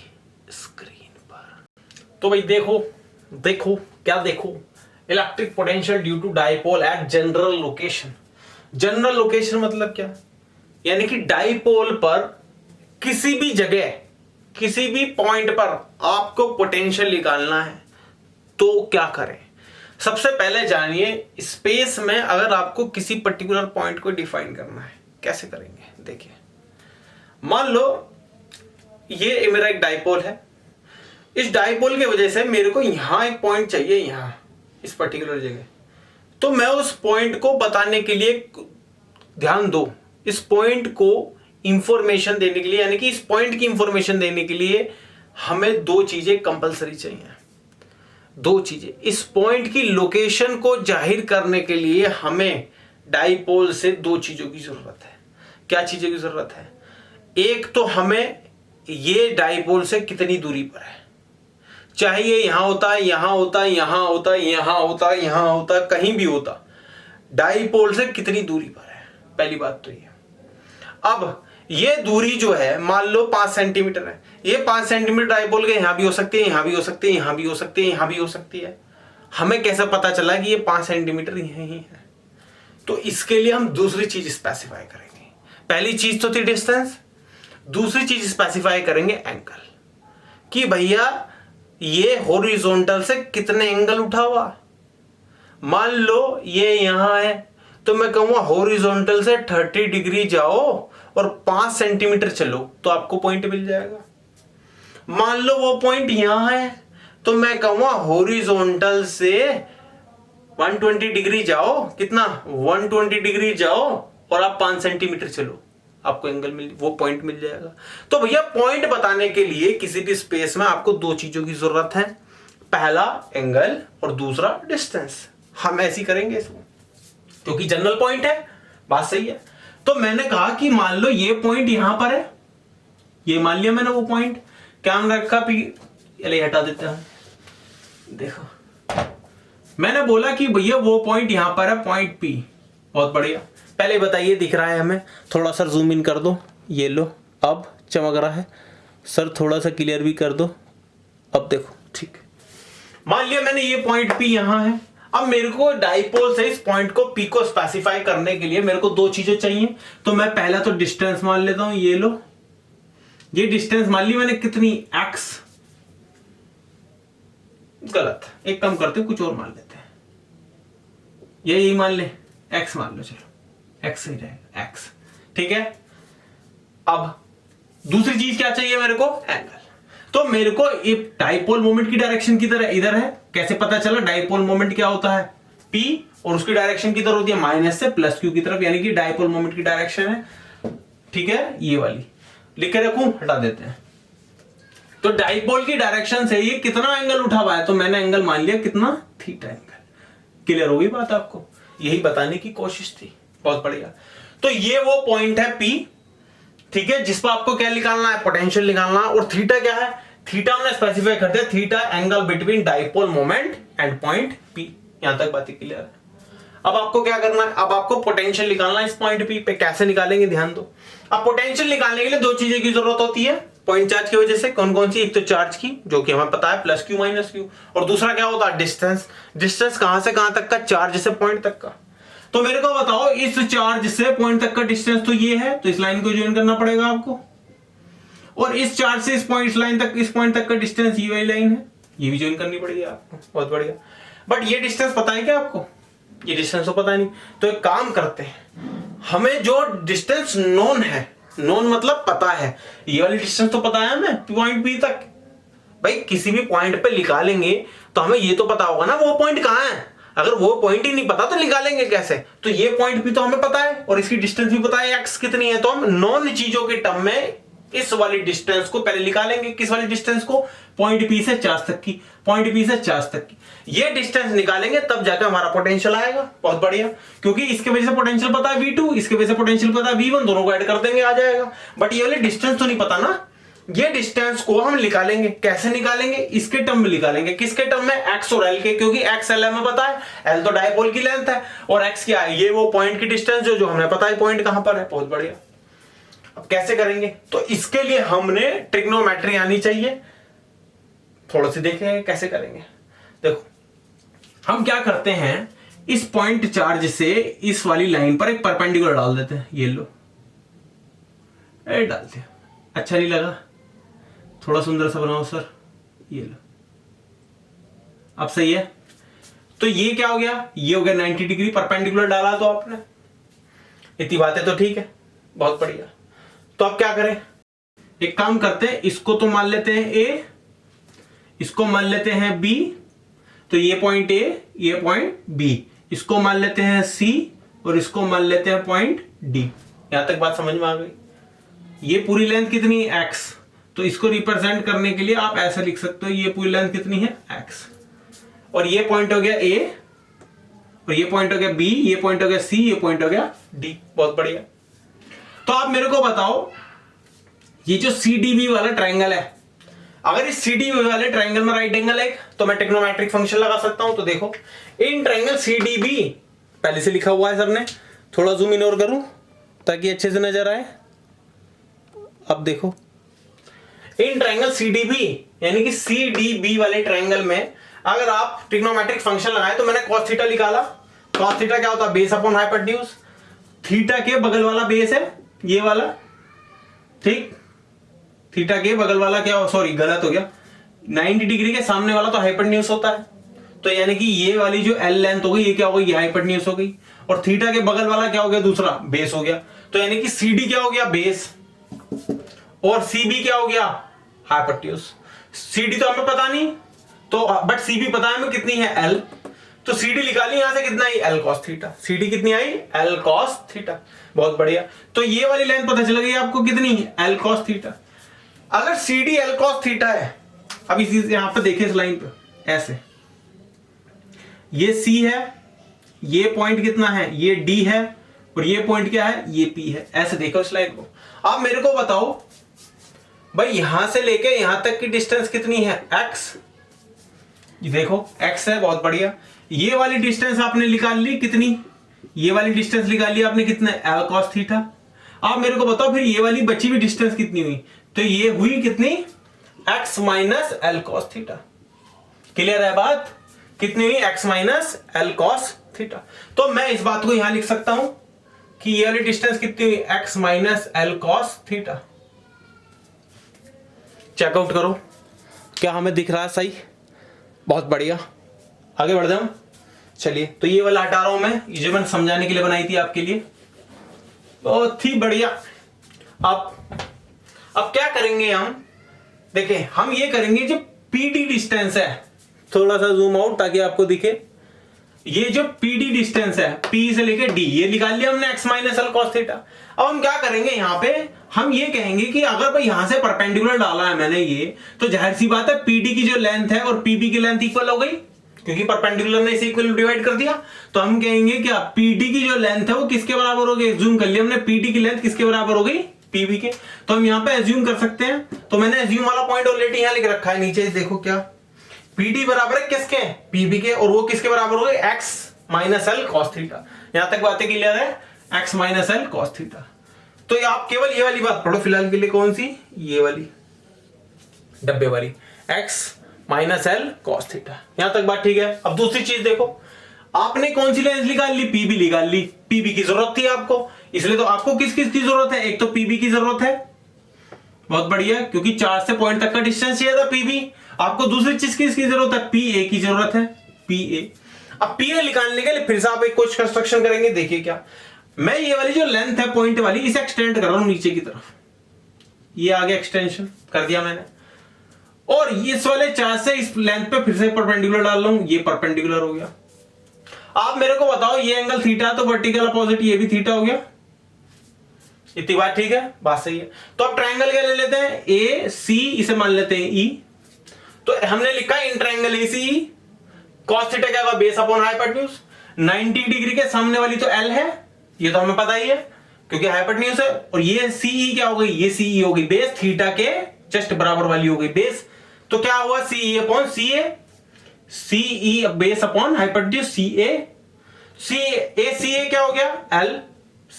स्क्रीन पर। तो भाई देखो क्या देखो, electric potential due to dipole at general location. General location मतलब क्या, यानी कि डाइपोल पर किसी भी जगह किसी भी पॉइंट पर आपको पोटेंशियल निकालना है तो क्या करें? सबसे पहले जानिए, स्पेस में अगर आपको किसी पर्टिकुलर पॉइंट को डिफाइन करना है कैसे करेंगे। देखिए, मान लो ये मेरा एक डाइपोल है, इस डाइपोल की वजह से मेरे को यहां एक पॉइंट चाहिए, यहां इस पर्टिकुलर जगह। तो मैं उस पॉइंट को बताने के लिए, ध्यान दो, इस पॉइंट को इंफॉर्मेशन देने के लिए, यानी कि इस पॉइंट की इंफॉर्मेशन देने के लिए हमें दो चीजें कंपलसरी चाहिए। दो चीजें, इस पॉइंट की लोकेशन को जाहिर करने के लिए हमें डाइपोल से दो चीजों की जरूरत है। क्या चीजों की जरूरत है? एक तो हमें ये डाइपोल से कितनी दूरी पर है, चाहे ये यहां होता, यहां होता, यहां होता, यहां होता, यहां होता, कहीं भी होता, डाइपोल से कितनी दूरी पर है, पहली बात तो ये। अब ये दूरी जो है मान लो 5 सेंटीमीटर है, ये 5 सेंटीमीटर डाइपोल के यहां भी हो सकती है, यहां भी हो सकती है, यहां भी हो सकती है, यहां भी हो सकती है। हमें कैसे पता चला कि ये 5 सेंटीमीटर यहीं है? तो इसके लिए हम दूसरी चीज स्पेसिफाई करेंगे। पहली चीज तो थी डिस्टेंस, दूसरी चीज स्पेसिफाई करेंगे एंगल, कि भैया ये हॉरिजॉन्टल से कितने एंगल उठा हुआ। मान लो ये यहां है तो मैं कहूंगा हॉरिजॉन्टल से 30 डिग्री जाओ और 5 सेंटीमीटर चलो तो आपको पॉइंट मिल जाएगा। मान लो वो पॉइंट यहां है तो मैं कहूंगा हॉरिजॉन्टल से 120 डिग्री जाओ, कितना 120 डिग्री जाओ और आप 5 सेंटीमीटर चलो, आपको एंगल मिल, वो पॉइंट मिल जाएगा। तो भैया पॉइंट बताने के लिए किसी भी स्पेस में आपको दो चीजों की जरूरत है, पहला एंगल और दूसरा डिस्टेंस। हम ऐसी करेंगे इसको क्योंकि जनरल पॉइंट है, बात सही है। तो मैंने कहा कि मान लो ये पॉइंट यहां पर है, ये मान लिया मैंने वो पॉइंट, क्या नाम रखा पी, चलिए हटा देते हैं। देखो मैंने बोला कि भैया वो पॉइंट यहां पर है, पॉइंट पी। बहुत बढ़िया, पहले बताइए दिख रहा है हमें? थोड़ा सा जूम इन कर दो, ये लो अब चमक रहा है सर, थोड़ा सा क्लियर भी कर दो, अब देखो ठीक। मान लिया मैंने ये पॉइंट पी यहां है। अब मेरे को डाइपोल से इस पॉइंट को पी को स्पेसिफाई करने के लिए मेरे को दो चीजें चाहिए। तो मैं पहला तो डिस्टेंस मान लेता हूं, ये लो, ये डिस्टेंस मान ली मैंने कितनी, x। गलत, एक काम करते हैं, कुछ और मान लेते हैं, यही मान ले, x मान लो, चलो x सही रहेगा, x ठीक है। अब दूसरी चीज क्या चाहिए मेरे को, एंगल। तो मेरे को एक डाइपोल मोमेंट की डायरेक्शन की तरह इधर है, कैसे पता चला? डाइपोल मोमेंट क्या होता है, p, और उसकी डायरेक्शन किधर होती है, माइनस से प्लस q की तरफ, यानी कि डाइपोल मोमेंट की डायरेक्शन है, ठीक है, ये वाली लिख के रखूं, हटा देते हैं। तो डाइपोल की डायरेक्शन से ये कितना एंगल उठा हुआ है, तो मैंने एंगल मान लिया कितना, थीटा एंगल। क्लियर होगी बात आपको? यही बताने की कोशिश थी, बहुत बढ़िया। तो ये वो पॉइंट है P, ठीक है, जिस पर आपको क्या निकालना है, पोटेंशियल निकालना है। और थीटा क्या है, थीटा हमने स्पेसिफाई कर दिया, theta angle between dipole moment and point P। यहां तक बात क्लियर है। अब आपको क्या करना है, अब आपको पोटेंशियल निकालना है इस पॉइंट P पे। कैसे निकालेंगे, ध्यान दो। अब पोटेंशियल निकालने के लिए दो चीजें की जरूरत होती है पॉइंट चार्ज की वजह से। कौन कौन सी? एक तो चार्ज की, जो कि हमें पता है प्लस क्यू माइनस क्यू, और दूसरा क्या होता है, डिस्टेंस। डिस्टेंस कहां से कहां तक का, चार्ज से पॉइंट तक का। तो मेरे को बताओ, इस चार्ज से पॉइंट तक का डिस्टेंस तो ये है, तो इस लाइन को ज्वाइन करना पड़ेगा आपको। और इस चार्ज से इस पॉइंट लाइन तक, इस पॉइंट तक का डिस्टेंस ये वाली लाइन है, ये भी ज्वाइन करनी पड़ेगी आपको। बहुत बढ़िया। बट ये डिस्टेंस पता है क्या आपको? ये डिस्टेंस तो पता नहीं। तो एक काम करते हैं, हमें जो डिस्टेंस नोन है, नोन मतलब पता है, ये वाली डिस्टेंस तो पता है हमें पॉइंट बी तक। भाई किसी भी पॉइंट पे निकालेंगे तो हमें ये तो पता होगा ना वो पॉइंट कहां है। अगर वो पॉइंट ही नहीं पता तो निकालेंगे कैसे? तो ये पॉइंट भी तो हमें पता है और इसकी डिस्टेंस भी पता है x कितनी है। तो हम नॉन चीजों के टर्म में इस वाली डिस्टेंस को पहले निकालेंगे। किस वाली डिस्टेंस को? पॉइंट P से चार्ज तक की, पॉइंट P से चार्ज तक की ये डिस्टेंस निकालेंगे, तब जाकर हमारा पोटेंशियल आएगा। बहुत बढ़िया, क्योंकि इसके वजह से पोटेंशियल पता है V2, इसके वजह से पोटेंशियल पता है V1, दोनों को ऐड कर देंगे आ जाएगा। बट ये वाली डिस्टेंस तो नहीं पता ना, ये डिस्टेंस को हम निकालेंगे। कैसे निकालेंगे? इसके टर्म में निकालेंगे। किसके टर्म में? x और l के, क्योंकि x l हमें पता है, l तो डायपोल की लेंथ है और x क्या है, ये वो पॉइंट की डिस्टेंस जो हमें पता है पॉइंट कहां पर है। बहुत बढ़िया। अब कैसे करेंगे? तो इसके लिए हमने ट्रिग्नोमेट्री आनी चाहिए। थोड़ा सी देखेंगे कैसे करेंगे। देखो हम क्या करते हैं, इस पॉइंट चार्ज से इस वाली लाइन पर एक परपेंडिकुलर डाल देते हैं। ये लो, डालते हैं। अच्छा नहीं लगा थोड़ा सुंदर सा बनाओ सर, ये लो, अब सही है। तो ये क्या हो गया, ये हो गया 90 डिग्री परपेंडिकुलर डाला तो आपने, इतनी बातें तो ठीक है, बहुत बढ़िया। तो अब क्या करें, एक काम करते हैं, इसको तो मान लेते हैं ए, इसको मान लेते हैं बी, तो ये पॉइंट ए, ये पॉइंट बी, इसको मान लेते हैं सी और इसको मान लेते हैं पॉइंट डी। यहां तक बात समझ में आ गई। ये पूरी लेंथ कितनी है x, तो इसको रिप्रेजेंट करने के लिए आप ऐसा लिख सकते हो, ये पूरी लेंथ कितनी है x, और ये पॉइंट हो गया a और ये पॉइंट हो गया b, ये पॉइंट हो गया c, ये पॉइंट हो गया d। बहुत बढ़िया। तो आप मेरे को बताओ, ये जो CDB वाला ट्रायंगल है, अगर इस CDB वाले ट्रायंगल में राइट एंगल है तो मैं ट्रिग्नोमेट्रिक फंक्शन लगा सकता हूं। तो देखो इन ट्रायंगल CDB पहले से लिखा हुआ है सर ने, थोड़ा जूम इन और करूं ताकि अच्छे से नजर आए। अब देखो इन ट्रायंगल CDB यानी कि CDB वाले ट्रायंगल में अगर आप ट्रिग्नोमेट्रिक फंक्शन लगाए, तो मैंने cos थीटा निकाला। cos थीटा क्या होता है, बेस अपॉन हाइपोटेन्यूज, थीटा के बगल वाला बेस है ये वाला, ठीक, थीटा के बगल वाला क्या, सॉरी गलत हो गया, 90 डिग्री के सामने वाला तो हाइपोटेन्यूज होता है, तो यानी कि ये वाली जो L लेंथ हो गई, ये क्या हो गई, ये हाइपोटेन्यूज हो गई, और थीटा के बगल वाला क्या हो गया, दूसरा बेस हो गया। तो यानी कि CD क्या हो गया, बेस, और CB क्या हो गया, हाइपोटेन्यूज। CD तो हमें पता नहीं, तो बट CB पता है हमें कितनी है, L, तो CD निकाली यहां से, कितना आई, L cos थीटा। CD कितनी आई, L cos थीटा। बहुत बढ़िया। तो ये वाली लाइन पता चल गई आपको कितनी, L cos थीटा। अगर CD L cos थीटा है, अब इसी यहां पे देखिए इस लाइन पे ऐसे, ये C है, ये पॉइंट कितना है, ये D है, और ये पॉइंट क्या है, ये P है। ऐसे देखो इस लाइन को। अब मेरे को बताओ भाई, यहां से लेके यहां तक की डिस्टेंस कितनी है, x, ये देखो x है। बहुत बढ़िया। ये वाली डिस्टेंस आपने निकाल ली कितनी, ये वाली डिस्टेंस निकाल ली आपने कितना, L cos थीटा। अब मेरे को बताओ फिर ये वाली बची हुई डिस्टेंस कितनी हुई, तो ये हुई कितनी, x minus L cos theta. Clear है बात, कितनी हुई, x minus L cos theta. तो मैं इस बात को यहां लिख सकता हूं कि ये वाली डिस्टेंस कितनी हुई, x minus L cos theta. Check out करो क्या हमें दिख रहा है सही। बहुत बढ़िया, आगे बढ़ जाऊं। चलिए, तो ये वाला हटा रहा हूं मैं, ये जो मैंने समझाने के लिए बनाई थी आपके लिए। बहुत ही बढ़िया। अब क्या करेंगे हम, देखें हम ये करेंगे जो PD डिस्टेंस है, थोड़ा सा जूम आउट ताकि आपको दिखे। ये जो PD डिस्टेंस है, P से लेके D, ये निकाल लिया हमने x minus L cos theta. अब हम क्या करेंगे, यहां पे हम ये कहेंगे कि अगर भाई यहां से परपेंडिकुलर डाला है मैंने ये, तो जाहिर सी बात है PD की जो लेंथ है और PB की लेंथ इक्वल हो गई, क्योंकि परपेंडिकुलर ने इसे इक्वल डिवाइड कर दिया। तो हम कहेंगे क्या, PD की जो लेंथ है वो किसके बराबर हो गई, एज्यूम कर लिया हमने PD की लेंथ किसके बराबर हो गई, PB के। तो हम यहां पे एज्यूम कर सकते हैं। तो मैंने एज्यूम वाला पॉइंट ऑलरेडी यहां लिख रखा है नीचे, देखो क्या, PD बराबर है किसके, PB के, और वो किसके बराबर हो गए, x minus L cos theta. यहां तक बातें क्लियर है, x minus L cos theta. तो ये आप केवल ये वाली बात पढ़ो फिलहाल के लिए, कौन सी, ये वाली डब्बे वाली, x minus L cos theta. यहां तक बात ठीक है। अब दूसरी चीज देखो, आपने कौन सी लेंथ निकाल ली, PB निकाल ली। PB की जरूरत थी आपको, इसलिए तो आपको किस किस की जरूरत है, एक तो PB की जरूरत है। बहुत बढ़िया, क्योंकि 4 से पॉइंट तक का डिस्टेंस चाहिए था PB। आपको दूसरी चीज किसकी जरूरत है, PA की जरूरत है, PA। अब PA निकालने के लिए फिर से आप एक कुछ कंस्ट्रक्शन करेंगे। देखिए क्या, मैं ये वाली जो लेंथ है पॉइंट वाली, इसे एक्सटेंड कर रहा हूं नीचे की तरफ, ये आगे एक्सटेंशन कर दिया मैंने, और इस वाले 4 से इस लेंथ पे फिर से परपेंडिकुलर डाल रहा हूं, ये परपेंडिकुलर हो गया। आप मेरे को बताओ, ये एंगल थीटा, तो वर्टिकल अपोजिट ये भी थीटा हो गया। इतनी बात ठीक है, बात सही है। तो अब ट्रायंगल क्या ले लेते हैं, AC, इसे मान लेते हैं E। तो हमने लिखा in triangle ACE, cos theta क्या होगा, बेस अपॉन हाइपोटेन्यूज। 90 डिग्री के सामने वाली तो L है, ये तो हमें पता ही है क्योंकि हाइपोटेन्यूज है, और ये CE क्या हो गई, ये CE हो गई बेस, थीटा के जस्ट बराबर वाली हो गई बेस। तो क्या हुआ, CE upon CA, CE base upon hypotenuse CA, CA क्या हो गया, L,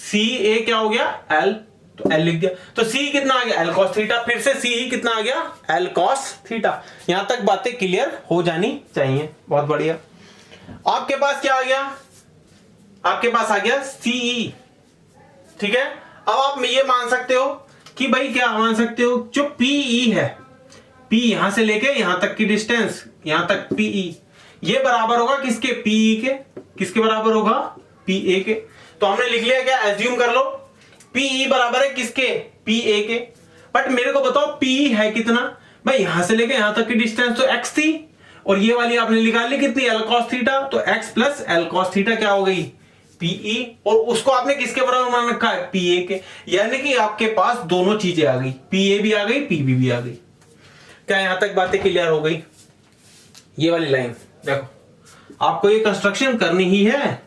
CA क्या हो गया, L, तो L लिख दिया। तो C कितना आ गया, L cos थीटा, फिर से CE कितना आ गया, L cos थीटा। यहां तक बातें क्लियर हो जानी चाहिए। बहुत बढ़िया। आपके पास क्या आ गया, आपके पास आ गया CE, ठीक है। अब आप ये मान सकते हो कि भाई क्या मान सकते हो, जो PE है, P यहां से लेके यहां तक की डिस्टेंस, यहां तक PE, ये बराबर होगा किसके? PE के। किसके बराबर होगा? PA के। तो हमने लिख लिया क्या? एज्यूम कर लो PE बराबर है किसके? PA के। बट मेरे को बताओ PE है कितना? भाई यहां से लेके यहां तक की डिस्टेंस तो x थी, और ये वाली आपने निकाल ली कितनी? L cos theta. तो x plus L cos theta क्या हो गई? PE। और उसको आपने किसके बराबर मान रखा है? PA के। यानी कि आपके पास दोनों चीजें आ गई, PA भी आ गई, PB भी आ गई। क्या यहां तक बातें क्लियर हो गई? ये वाली लाइन देखो, आपको ये कंस्ट्रक्शन करनी ही है,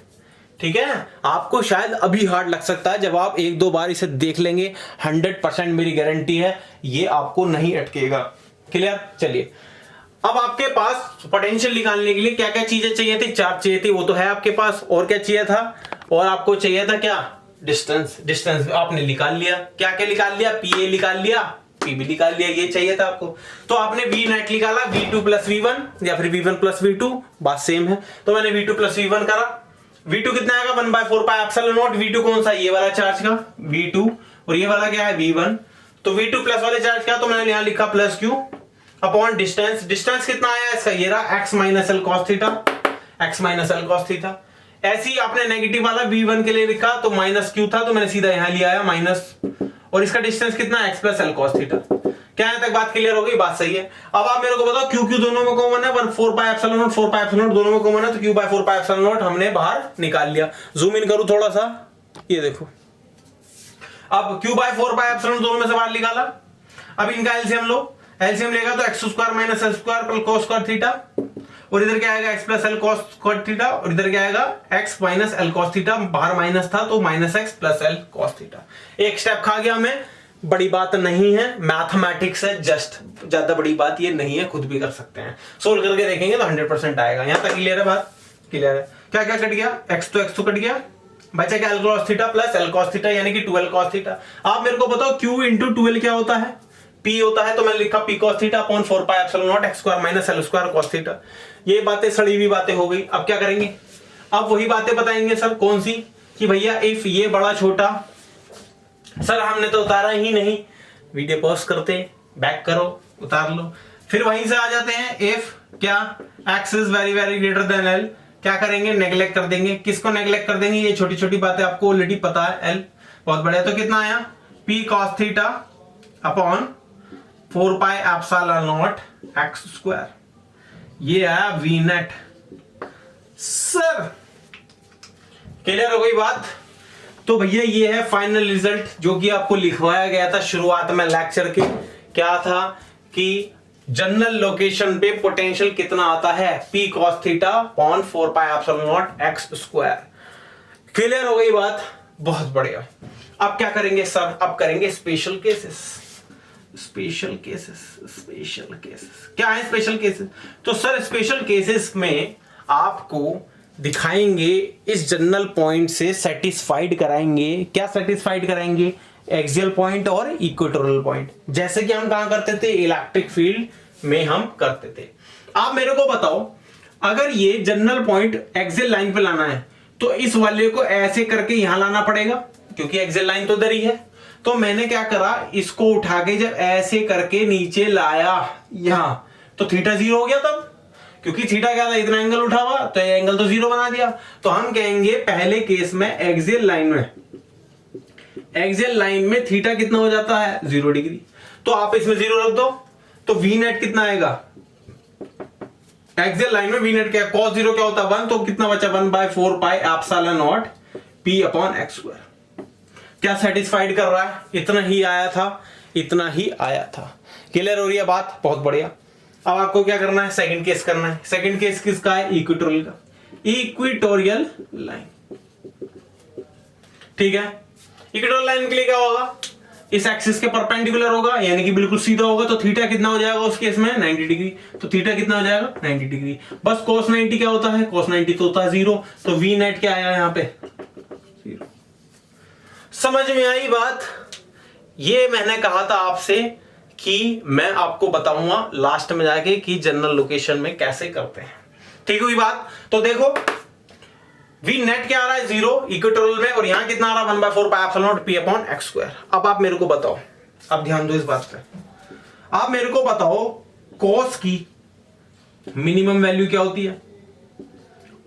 ठीक है। आपको शायद अभी हार्ड लग सकता है, जब आप एक दो बार इसे देख लेंगे 100% मेरी गारंटी है ये आपको नहीं अटकेगा। क्लियर? चलिए, अब आपके पास पोटेंशियल निकालने के लिए क्या क्या चीजें चाहिए थी? चार्ज चाहिए थी, वो तो है आपके पास। और क्या चाहिए था? और आपको चाहिए था क्या? डिस्टेंस। डिस्टेंस आपने निकाल लिया। क्या क्या निकाल लिया? PA निकाल लिया, PB निकाल लिया, ये चाहिए था आपको। तो आपने V नेट निकाला, V2 प्लस V1 या फिर V1 प्लस V2, बात सेम है। तो मैंने V2 प्लस V1 करा। V2 कितना आएगा? 1/4 पाई एप्सिलॉन नॉट। V2 कौन सा? ये वाला चार्ज का V2, और ये वाला क्या है? V1। तो V2 प्लस वाले चार्ज का, तो मैंने यहां लिखा plus Q upon distance. Distance कितना आया इसका? ये रहा x minus L cos theta, x minus L cos theta. ऐसे ही आपने नेगेटिव वाला V1 के लिए लिखा तो माइनस Q था, तो मैंने सीधा यहां लिया आया माइनस, और इसका डिस्टेंस कितना? x plus L cos theta. क्या यहां तक बात क्लियर हो गई? बात सही है। अब आप मेरे को बताओ Q दोनों में कॉमन है, 4 pi epsilon not, 4 pi epsilon not दोनों में कॉमन है, तो Q/4 पाई एप्सिलॉन नॉट हमने बाहर निकाल लिया। जूम इन करूं थोड़ा सा, ये देखो, अब Q/4 पाई एप्सिलॉन दोनों में से बाहर निकाला। अब इनका एलसीएम लो, एलसीएम लेगा तो x square minus L square plus cos square theta, और इधर क्या आएगा? x plus L cos square theta, और इधर क्या आएगा? x minus L cos theta, बाहर माइनस था तो minus x plus L cos theta. एक स्टेप खा गया हमें, बड़ी बात नहीं है, मैथमेटिक्स है जस्ट, ज्यादा बड़ी बात ये नहीं है, खुद भी कर सकते हैं। सोल्व करके देखेंगे तो 100% आएगा। यहां तक क्लियर है? बात क्लियर है? क्या क्या कट गया? x तो कट गया, बचा क्या? L cos theta plus L cos theta, यानी कि 2L cos थीटा। आप मेरे को बताओ Q इंटू 2L क्या होता है? P होता है, तो मैंने लिखा P cos theta upon 4 pi epsilon not x square minus L square cos theta. ये बातें सड़ी हुई बातें हो गई। अब क्या करेंगे? अब वही बातें बताएंगे सर। कौन सी? कि भैया इफ ये बड़ा छोटा, सर हमने तो उतारा ही नहीं, वीडियो पॉज करते, बैक करो, उतार लो, फिर वहीं से आ जाते हैं। इफ क्या? x is very very greater than L, क्या करेंगे? नेग्लेक्ट कर देंगे। किसको नेग्लेक्ट कर देंगे? ये छोटी छोटी बातें आपको ऑलरेडी पता है। L बहुत बढ़िया। तो कितना आया? P cos theta upon 4 pi epsilon not x square, ये आया V नेट। सर क्लियर हो गई बात? तो भैया ये है फाइनल रिजल्ट जो कि आपको लिखवाया गया था शुरुआत में लेक्चर के। क्या था कि जनरल लोकेशन पे पोटेंशियल कितना आता है? P cos theta upon 4 pi epsilon not x square. Clear हो गई बात? बहुत बढ़िया। अब क्या करेंगे सर? अब करेंगे special cases. Special cases, special cases क्या है? स्पेशल केसेस तो सर स्पेशल केसेस में आपको दिखाएंगे, इस जनरल पॉइंट से सेटिस्फाइड कराएंगे। क्या सेटिस्फाइड कराएंगे? एक्सियल पॉइंट और इक्वेटोरियल पॉइंट, जैसे कि हम कहां करते थे? इलेक्ट्रिक फील्ड में हम करते थे। आप मेरे को बताओ, अगर ये जनरल पॉइंट एक्सियल लाइन पे लाना है तो इस वाले को ऐसे करके यहां लाना पड़ेगा, क्योंकि एक्सियल लाइन तो इधर ही है। तो मैंने क्या करा, इसको उठा के जब ऐसे करके नीचे लाया यहां, तो थीटा 0 हो गया तब, क्योंकि थीटा क्या था? इतना एंगल उठा हुआ, तो ये एंगल तो 0 बना दिया। तो हम कहेंगे पहले केस में एक्सियल लाइन में थीटा कितना हो जाता है? 0 डिग्री। तो आप इसमें 0 रख दो, तो वी नेट कितना आएगा? एक्सियल लाइन में वी नेट क्या? cos 0 क्या होता है? 1, तो कितना बचा? 1/4 pi epsilon naught P upon x square. क्या सेटिस्फाइड कर रहा है? इतना ही आया था, इतना ही आया था। क्लियर हो रही है बात? बहुत बढ़िया। अब आपको क्या करना है? सेकंड केस करना है। सेकंड केस किसका है? इक्वेटोरियल का। इक्वेटोरियल लाइन, ठीक है। इक्वेटोरियल लाइन के लिए क्या होगा? इस एक्सिस के परपेंडिकुलर होगा, यानी कि बिल्कुल सीधा होगा। तो थीटा कितना हो जाएगा उस केस में? 90 डिग्री। तो थीटा कितना हो जाएगा? 90 डिग्री। बस cos 90 क्या होता है? cos 90 तो होता है 0। तो वी नेट क्या आया यहां पे? 0। समझ में आई बात? ये मैंने कहा था आपसे कि मैं आपको बताऊंगा लास्ट में जाके कि जनरल लोकेशन में कैसे करते हैं। ठीक हुई बात? तो देखो वी नेट क्या आ रहा है? 0 इक्वेटोरियल में, और यहां कितना आ रहा है? 1/4 pi epsilon naught P upon x square. अब आप मेरे को बताओ, अब ध्यान दो इस बात पे। आप मेरे को बताओ कॉस की मिनिमम वैल्यू क्या होती है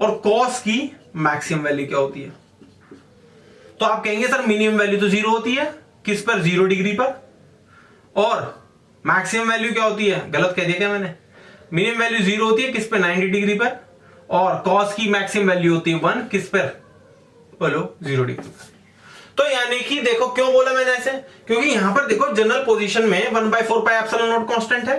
और कॉस की मैक्सिमम वैल्यू क्या होती है। तो आप कहेंगे सर मिनिमम वैल्यू तो 0 होती है, किस पर, 0 डिग्री पर, और मैक्सिमम वैल्यू क्या होती है, गलत कह दिया क्या मैंने, मिनिमम वैल्यू 0 होती है किस पर, 90 डिग्री पर, और कॉस की मैक्सिमम वैल्यू होती है 1 किस पर, बोलो 0 डिग्री पर। तो यानी कि देखो क्यों बोला मैंने ऐसे, क्योंकि यहां पर देखो जनरल पोजीशन में 1/4 पाई एप्सिलॉन नॉट कांस्टेंट है,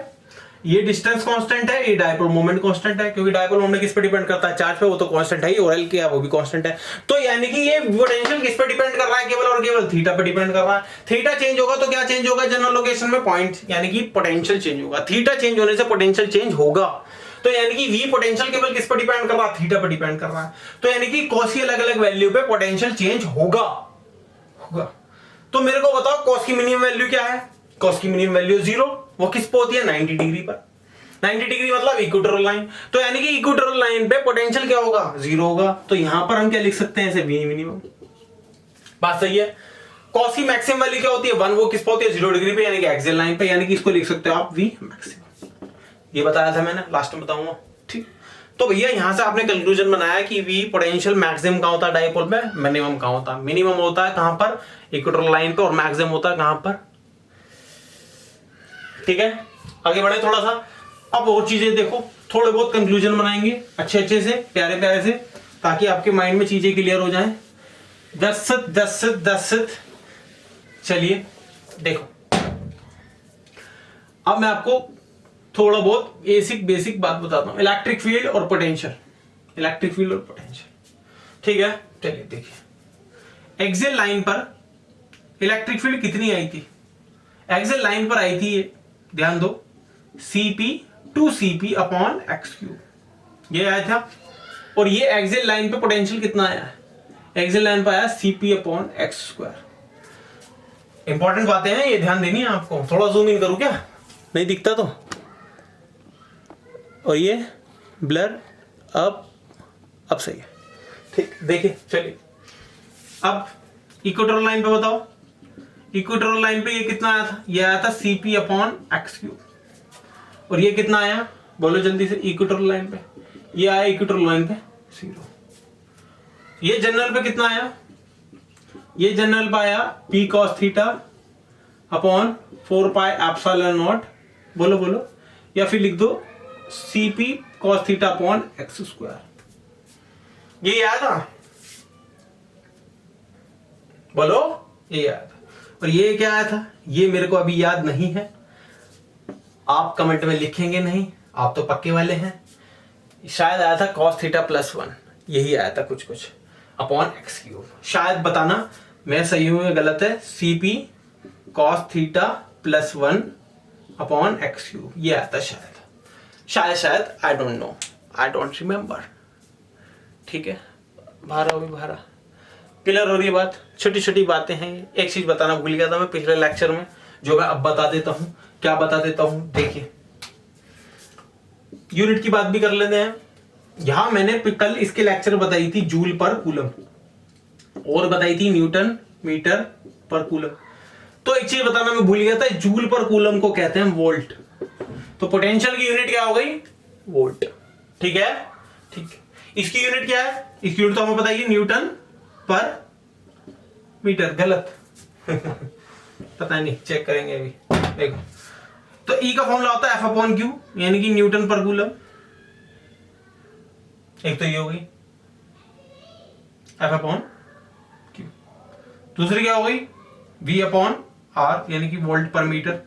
ये डिस्टेंस कांस्टेंट है, ये डायपोल मोमेंट कांस्टेंट है, क्योंकि डायपोल मोमेंट किस पे डिपेंड करता है, चार्ज पे, वो तो कांस्टेंट है ही, और एल क्या वो भी कांस्टेंट है। तो यानी कि ये पोटेंशियल किस पे डिपेंड कर रहा है, केवल और केवल थीटा पे डिपेंड कर रहा है। थीटा चेंज होगा तो क्या चेंज होगा, जनरल लोकेशन में पॉइंट, यानी कि पोटेंशियल चेंज होगा। थीटा चेंज होने से पोटेंशियल चेंज होगा। तो यानी कि वी पोटेंशियल केवल किस पर डिपेंड कर रहा है, थीटा पर डिपेंड कर रहा है। तो यानी कि कॉस की अलग अलग वैल्यू पे पोटेंशियल चेंज होगा। तो मेरे को बताओ कॉस की मिनिमम वैल्यू क्या है, कॉस की मिनिमम वैल्यू 0, वो किस पे होती है, 90 डिग्री पर। 90 डिग्री मतलब इक्वेटोरियल लाइन। तो यानी कि इक्वेटोरियल लाइन पे पोटेंशियल क्या होगा, 0 होगा। तो यहां पर हम क्या लिख सकते हैं, ऐसे वी मिनिमम। बात सही है। कॉस की मैक्सिमम वैल्यू क्या होती है, 1, वो किस पे होती है, 0 डिग्री पे, यानी कि एक्सियल लाइन पे, यानी कि इसको लिख सकते हो आप वी मैक्सिमम। ये बताया था मैंने, लास्ट में बताऊंगा, ठीक। तो भैया यहां से आपने कंक्लूजन बनाया कि वी पोटेंशियल मैक्सिमम कहां होता है डायपोल पे, मिनिमम कहां होता है, मिनिमम होता है कहां पर, इक्वेटोरियल लाइन पे, और मैक्सिमम होता है कहां पर, ठीक है। आगे बढ़े थोड़ा सा, अब और चीजें देखो, थोड़े बहुत कंक्लूजन बनाएंगे अच्छे से, प्यारे प्यारे से, ताकि आपके माइंड में चीजें क्लियर हो जाएं। दस। चलिए देखो, अब मैं आपको थोड़ा बहुत बेसिक बात बताता हूं, इलेक्ट्रिक फील्ड और पोटेंशियल, इलेक्ट्रिक फील्ड और पोटेंशियल, ठीक है। चलिए देखिए, एक्सियल लाइन पर इलेक्ट्रिक फील्ड कितनी आई थी, एक्सियल लाइन पर आई थी, ये ध्यान दो, CP/2CP अपॉन x क्यूब, ये आया था। और ये एक्सियल लाइन पे पोटेंशियल कितना आया है, एक्सियल लाइन पे आया CP/x²। इंपॉर्टेंट बातें हैं ये, ध्यान देनी है आपको। थोड़ा जूम इन करूं क्या, नहीं दिखता तो, और ये ब्लर अब सही है, ठीक। देखिए चलिए, अब इक्वेटोरियल लाइन पे बताओ, इक्वेटोरियल लाइन पे ये कितना आया था, ये आया था CP/x³, और ये कितना आया, बोलो जल्दी से, इक्वेटोरियल लाइन पे ये आया, इक्वेटोरियल लाइन पे 0। ये जनरल पे कितना आया, ये जनरल पे आया P cos theta upon 4 pi epsilon not, बोलो, या फिर लिख दो CP cos theta upon x², ये आया था, बोलो, ये आया था। और ये क्या आया था, ये मेरे को अभी याद नहीं है, आप कमेंट में लिखेंगे नहीं, आप तो पक्के वाले हैं। शायद आया था cos थीटा +1, यही आया था कुछ अपॉन x³। शायद बताना मैं सही हूं या गलत है, CP cos theta +1 upon x³, ये आया था शायद, I don't know, I don't remember, ठीक है। भारा क्लियर हो रही है बात, छोटी बातें हैं। एक चीज बताना भूल गया था मैं पिछले लेक्चर में, जो मैं अब बता देता हूं। क्या बता देता हूं, देखिए, यूनिट की बात भी कर लेते हैं। यहां मैंने कल इसके लेक्चर बताई थी जूल पर कूलम, और बताई थी न्यूटन मीटर पर कूलम। तो एक चीज बताना मैं भूल गया था, जूल पर कूलम को कहते हैं वोल्ट। तो पोटेंशियल की यूनिट क्या हो गई, वोल्ट, ठीक है, ठीक। इसकी यूनिट क्या है, इसकी यूनिट तो हमें पता है न्यूटन पर मीटर, गलत पता नहीं, चेक करेंगे अभी, देखो। तो E का फॉर्मूला होता है F/Q, यानी कि न्यूटन पर कूलम। एक तो ये हो गई F/Q, दूसरी क्या हो गई V/R, यानी कि वोल्ट पर मीटर।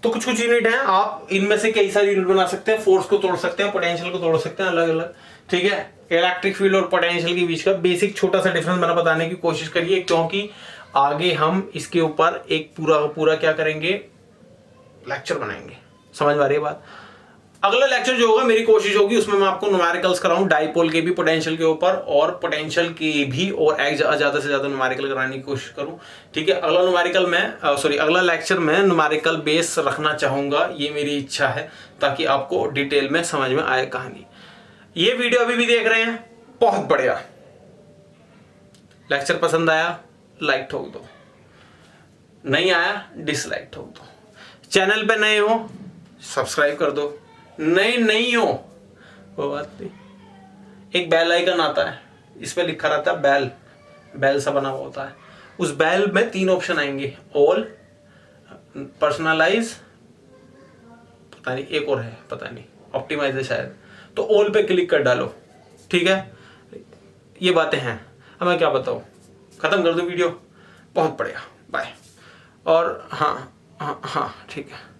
तो कुछ यूनिट हैं, आप इनमें से कई सारी यूनिट बना सकते हैं, फोर्स को तोड़ सकते हैं, पोटेंशियल को तोड़ सकते हैं, अलग अलग, ठीक है। इलेक्ट्रिक फील्ड और पोटेंशियल के बीच का बेसिक छोटा सा डिफरेंस मैंने बताने की कोशिश करिए, क्योंकि आगे हम इसके ऊपर एक पूरा क्या करेंगे, लेक्चर बनाएंगे। समझ में आ रही है बात। अगला लेक्चर जो होगा, मेरी कोशिश होगी उसमें मैं आपको न्यूमेरिकल्स कराऊं, डाइपोल के भी, पोटेंशियल के ऊपर, और पोटेंशियल के भी, और ज्यादा से ज्यादा न्यूमेरिकल कराने की कोशिश करूं, ठीक है। अगला लेक्चर में न्यूमेरिकल बेस रखना चाहूंगा, ये मेरी इच्छा है, ताकि आपको डिटेल में समझ में आए कहानी। ये वीडियो अभी भी देख रहे हैं, बहुत बढ़िया, लेक्चर पसंद आया लाइक ठोक दो, नहीं आया डिसलाइक ठोक दो। चैनल पे नए हो सब्सक्राइब कर दो, नहीं हो वो बात नहीं। एक बेल आइकन आता है, इस पे लिखा रहता है बेल, बेल सा बना हुआ होता है, उस बेल में 3 ऑप्शन आएंगे, ऑल, पर्सनलाइज, पता नहीं एक और है, पता नहीं ऑप्टिमाइज है शायद, तो ऑल पे क्लिक कर डालो। ठीक है, ये बातें हैं। अब मैं क्या बताऊँ, खत्म कर दूं वीडियो? बहुत बढ़िया, बाय। और हाँ ठीक है।